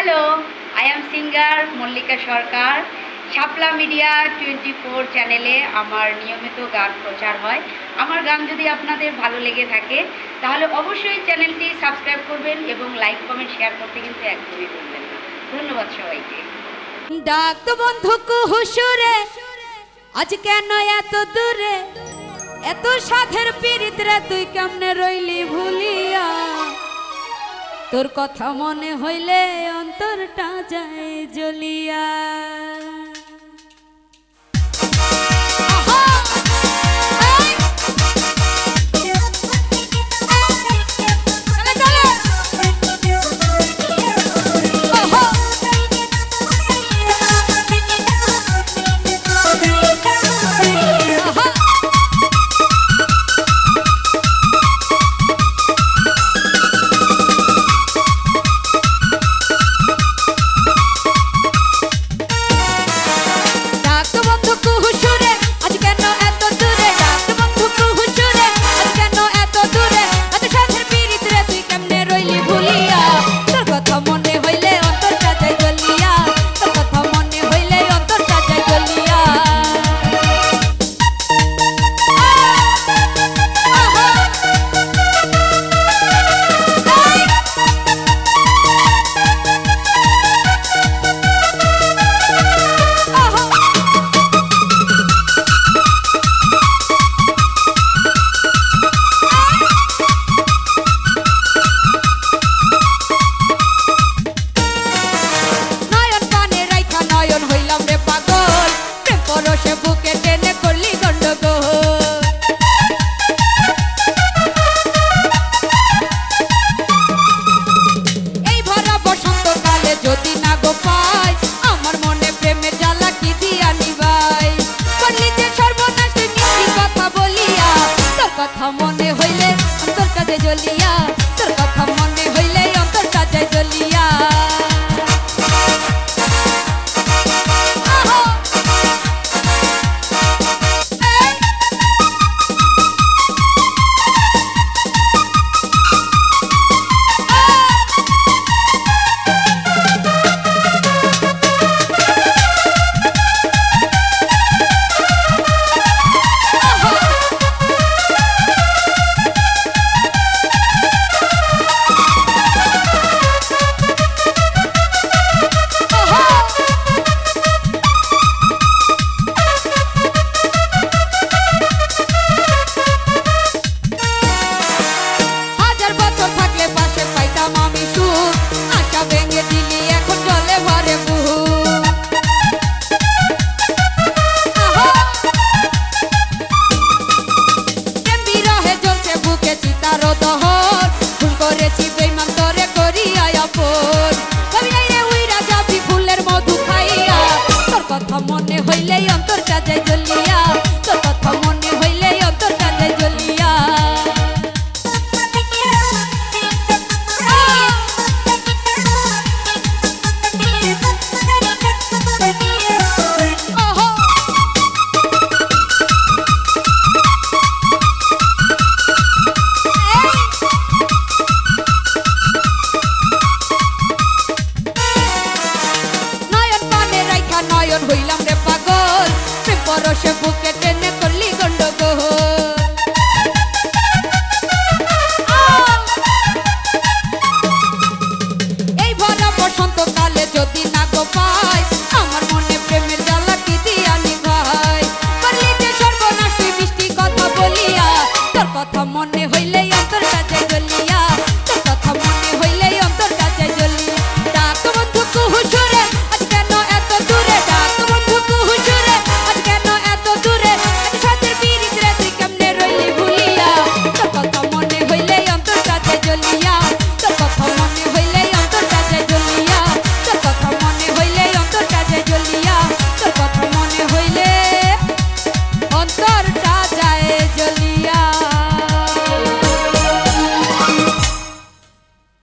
Hello, I am singer Mallika Sarkar. Shapla media 24 চ্যানেলে আমার নিয়মিত গান প্রচার হয়। আমার গান যদি আপনাদের ভালো লেগে থাকে তাহলে অবশ্যই চ্যানেলটি সাবস্ক্রাইব করবেন এবং লাইক কমেন্ট শেয়ার করতে কিন্তু একদমই ভুলবেন না। ধন্যবাদ সবাইকে। ডাক বন্ধু কুহুসুরে আজ কেন এত দূরে, এত সাধের পীড়িত রে তুই কেমনে রইলি ভুলিয়া। তোর কথা মনে হইলে অন্তরটা যায় জ্বলিয়া। মনে হইলে অন্তরটা যায় জ্বলিয়া, তোর কথা মনে হইলে অন্তরটা যায় জ্বলিয়া। মনে হইলে অন্তরটা যায় জ্বলিয়া, তোর কথা মনে হইলে অন্তরটা যায় জ্বলিয়া। নয়ন পানে রাইখা নয়ন হইলাম রে পাগল, প্রেম পরশে বুকে